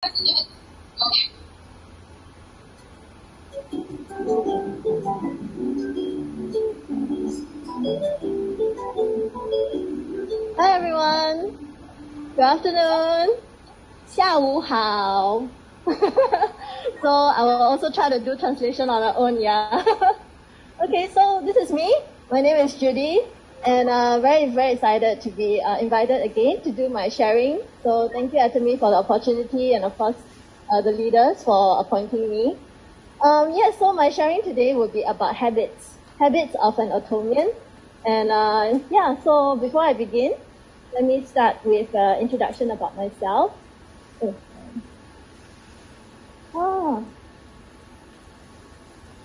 Hi everyone, good afternoon, 下午好. So I will also try to do translation on our own, yeah. Okay, so this is me. My name is Judy, and very excited to be invited again to do my sharing. So thank you, Atomy, for the opportunity, and of course, the leaders for appointing me. Yes, so my sharing today will be about habits of an Atomian. And so before I begin, let me start with an introduction about myself.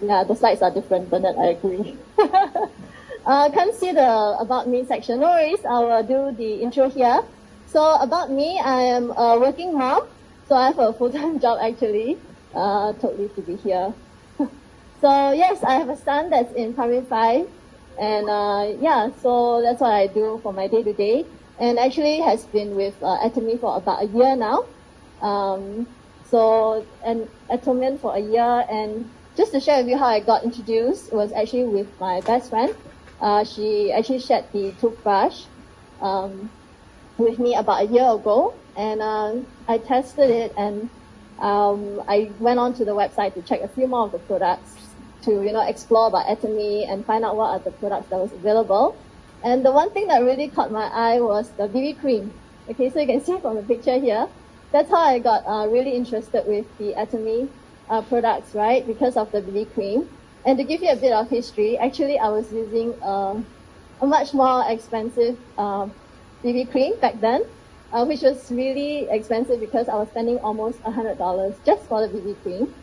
Yeah, the slides are different, Bernard, I agree. Can't see the About Me section. No worries, I will do the intro here. So about me, I am a working mom. So I have a full-time job actually. Totally to be here. So yes, I have a son that's in primary 5. And so that's what I do for my day-to-day. And actually has been with Atomy for about a year now. And Atomian for a year. And just to share with you how I got introduced, it was actually with my best friend. She actually shared the toothbrush with me about a year ago. And I tested it, and I went on to the website to check a few more of the products to explore about Atomy and find out what are the products that was available. And the one thing that really caught my eye was the BB cream. Okay, so you can see from the picture here, that's how I got really interested with the Atomy products, right? Because of the BB cream. And to give you a bit of history, actually I was using a much more expensive BB cream back then, which was really expensive because I was spending almost $100 just for the BB cream.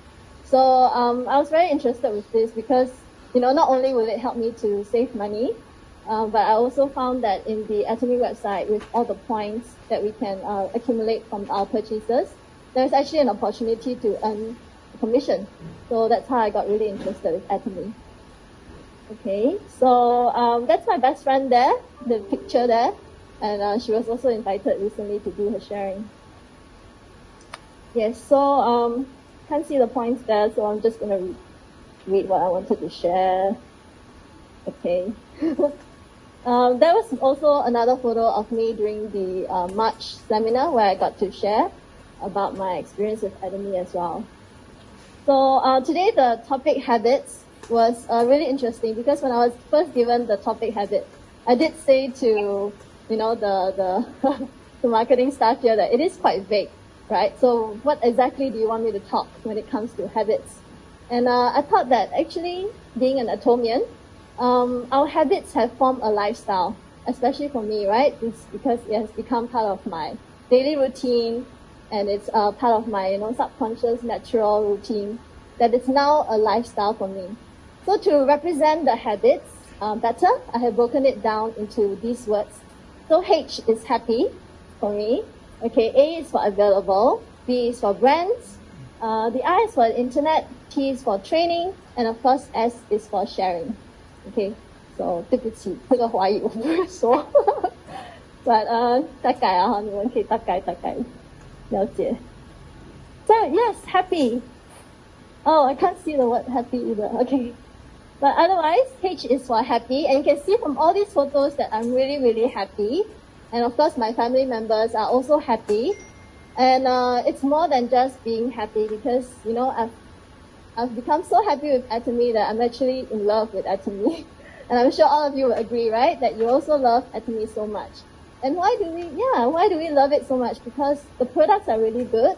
So I was very interested with this because, not only will it help me to save money, but I also found that in the Atomy website, with all the points that we can accumulate from our purchases, there's actually an opportunity to earn commission. So that's how I got really interested with Atomy. Okay, so that's my best friend there, the picture there. And she was also invited recently to do her sharing. Yes, so can't see the points there, so I'm just going to read what I wanted to share. Okay. There was also another photo of me during the March seminar where I got to share about my experience with Atomy as well. So today the topic habits was really interesting because when I was first given the topic habit, I did say to the marketing staff here that it is quite vague, right? So what exactly do you want me to talk when it comes to habits? And I thought that actually being an Atomian, our habits have formed a lifestyle, especially for me, right? It's because it has become part of my daily routine, and it's part of my subconscious natural routine, that it's now a lifestyle for me. So to represent the habits better, I have broken it down into these words. So H is happy for me. Okay, A is for available, B is for brands, the I is for internet, T is for training, and of course S is for sharing. Okay, so 对不起，这个华语我不会说，but 大概啊，你们可以大概了解。So yes, happy. Oh, I can't see the word happy either. Okay. But otherwise, H is for happy. And you can see from all these photos that I'm really happy. And of course, my family members are also happy. And it's more than just being happy because, I've become so happy with Atomy that I'm actually in love with Atomy. And I'm sure all of you will agree, right? That you also love Atomy so much. And why do we love it so much? Because the products are really good.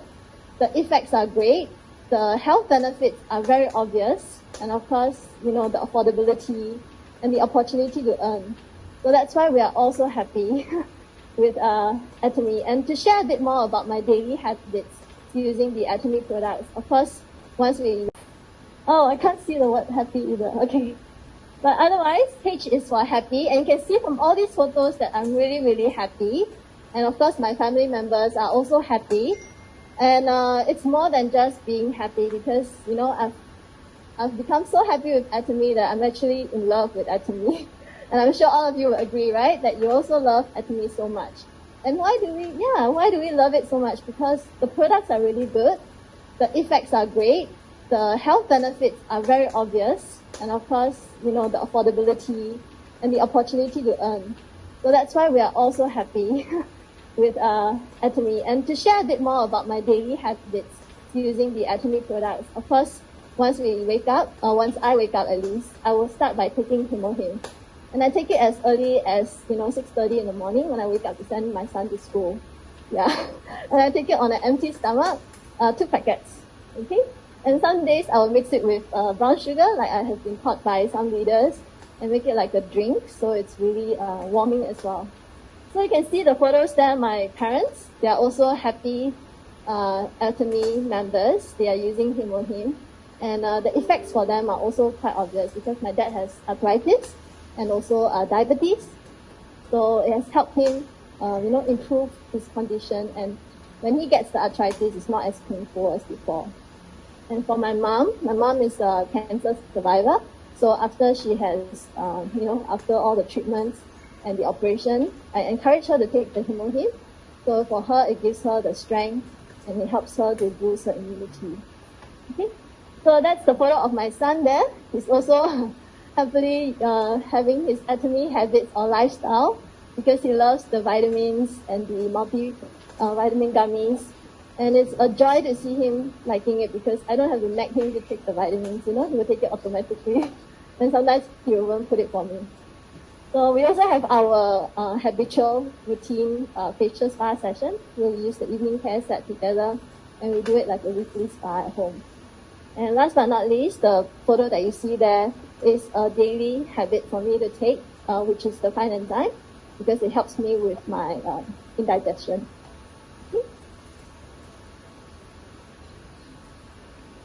The effects are great. The health benefits are very obvious. And of course, the affordability and the opportunity to earn. So that's why we are also happy with Atomy. And to share a bit more about my daily habits using the Atomy products, of course, Oh, I can't see the word happy either. Okay. But otherwise, H is for happy. And you can see from all these photos that I'm really happy. And of course, my family members are also happy. And it's more than just being happy because, I've become so happy with Atomy that I'm actually in love with Atomy. And I'm sure all of you will agree, right? That you also love Atomy so much. And why do we love it so much? Because the products are really good, the effects are great, the health benefits are very obvious, and of course, the affordability and the opportunity to earn. So that's why we are also happy with Atomy. And to share a bit more about my daily habits using the Atomy products, of course, once I wake up at least, I will start by taking Himohim. And I take it as early as 6:30 in the morning when I wake up to send my son to school. Yeah, and I take it on an empty stomach, 2 packets. Okay, and some days I will mix it with brown sugar, like I have been taught by some leaders, and make it like a drink, so it's really warming as well. So you can see the photos there. My parents, they are also happy Atomy members. They are using Himohim, and the effects for them are also quite obvious because my dad has arthritis and also diabetes. So it has helped him, improve his condition, and when he gets the arthritis, it's not as painful as before. And for my mom is a cancer survivor. So after she has, after all the treatments and the operation, I encourage her to take the Himohim. So for her, it gives her the strength and it helps her to boost her immunity. Okay, so that's the photo of my son there. He's also happily having his Atomy habits or lifestyle because he loves the vitamins and the multi-vitamin gummies. And it's a joy to see him liking it because I don't have to nag him to take the vitamins, he will take it automatically. And sometimes he will even put it for me. So we also have our habitual routine facial spa session. We'll use the evening care set together and we do it like a weekly spa at home. And last but not least, the photo that you see there is a daily habit for me to take, which is the fine enzyme, because it helps me with my indigestion.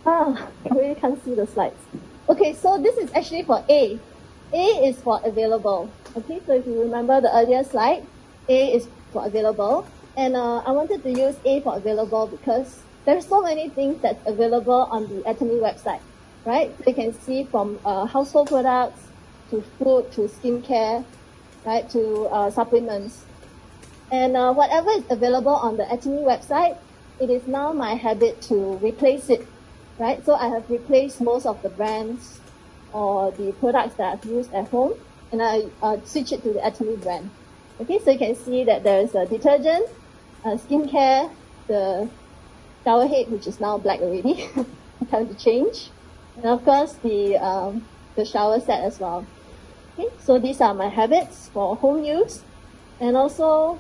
I really can't see the slides. Okay, so this is actually for A. A is for available. Okay, so if you remember the earlier slide, A is for available. And I wanted to use A for available because there's so many things that's available on the Atomy website, right? So you can see from household products to food to skincare, right, to supplements. And whatever is available on the Atomy website, it is now my habit to replace it, right? So I have replaced most of the brands or the products that I've used at home, and I switch it to the Atomy brand. Okay, so you can see that there's a detergent, skincare, the shower head, which is now black already, time to change, and of course the shower set as well. Okay, so these are my habits for home use, and also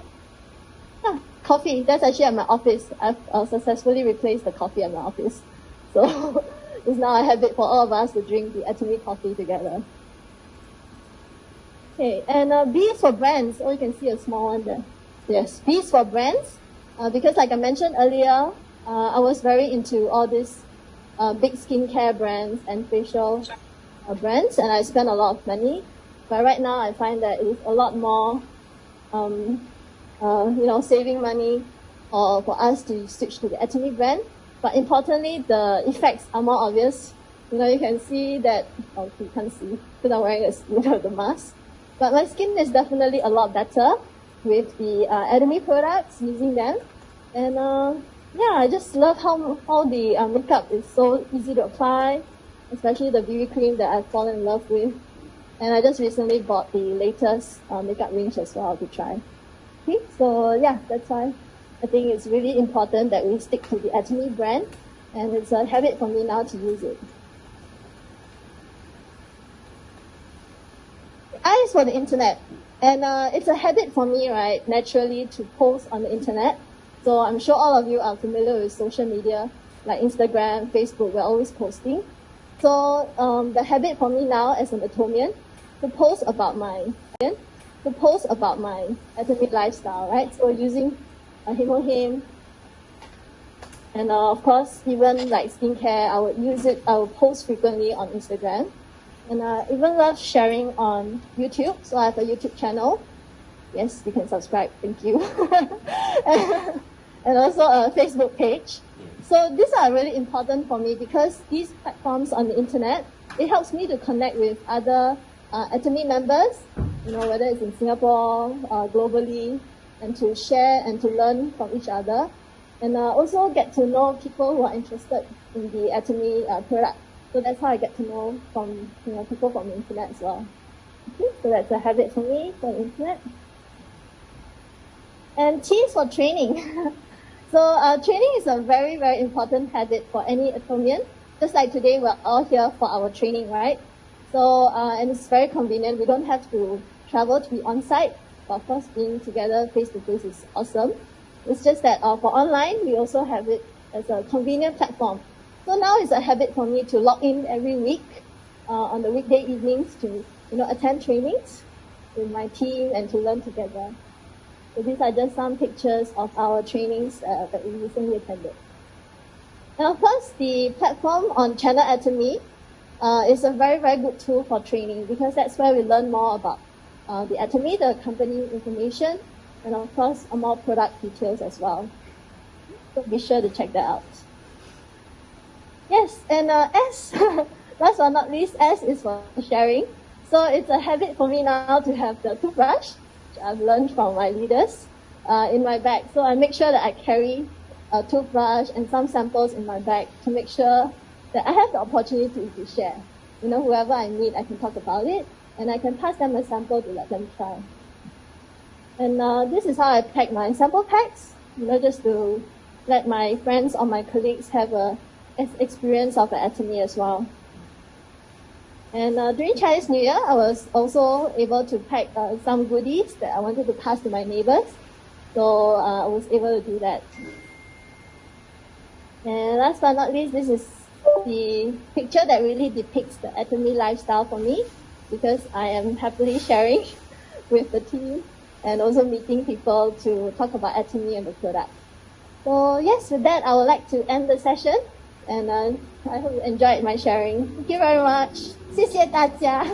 coffee. That's actually at my office. I've successfully replaced the coffee at my office. So it's now a habit for all of us to drink the Atomy coffee together. Okay, and B is for brands. Oh, you can see a small one there. Yes, B is for brands. Because like I mentioned earlier, I was very into all these big skincare brands and facial brands, and I spent a lot of money. But right now, I find that it is a lot more, saving money or for us to switch to the Atomy brand. But importantly, the effects are more obvious. You can see that, you can't see because I'm wearing the mask. But my skin is definitely a lot better with the Atomy products, using them. And I just love how the makeup is so easy to apply, especially the BB cream that I've fallen in love with. And I just recently bought the latest makeup range as well to try. Okay, so yeah, that's why I think it's really important that we stick to the Atomy brand, and it's a habit for me now to use it. I is for the internet, and it's a habit for me, right, naturally to post on the internet. So I'm sure all of you are familiar with social media, like Instagram, Facebook, we're always posting. So the habit for me now as an Atomian, to post about my Atomy lifestyle, right? So using Himohim, and of course, even like skincare, I would post frequently on Instagram. And I even love sharing on YouTube. So I have a YouTube channel. Yes, you can subscribe. Thank you. And also a Facebook page. So these are really important for me because these platforms on the internet, it helps me to connect with other Atomy members, whether it's in Singapore, globally, and to share and to learn from each other, and also get to know people who are interested in the Atomy product. So that's how I get to know from people from the internet as well. Okay, so that's a habit for me for the internet. And teams for training. So training is a very, very important habit for any Atomian. Just like today, we're all here for our training, right? So, and it's very convenient. We don't have to travel to be on site. But of course, being together face-to-face is awesome. It's just that for online, we also have it as a convenient platform. So now it's a habit for me to log in every week on the weekday evenings to attend trainings with my team and to learn together. So these are just some pictures of our trainings that we recently attended. And of course, the platform on Channel Atomy is a very, very good tool for training because that's where we learn more about the Atomy, the company information, and of course, more product details as well. So be sure to check that out. Yes, and S, last but not least, S is for sharing. So it's a habit for me now to have the toothbrush, which I've learned from my leaders, in my bag. So I make sure that I carry a toothbrush and some samples in my bag to make sure that I have the opportunity to share. Whoever I meet, I can talk about it, and I can pass them a sample to let them try. And this is how I pack my sample packs, just to let my friends or my colleagues have a experience of the Atomy as well. And during Chinese New Year, I was also able to pack some goodies that I wanted to pass to my neighbors. So I was able to do that. And last but not least, this is the picture that really depicts the Atomy lifestyle for me, because I am happily sharing with the team and also meeting people to talk about Atomy and the product. So yes, with that, I would like to end the session, and I hope you enjoyed my sharing. Thank you very much. 谢谢大家。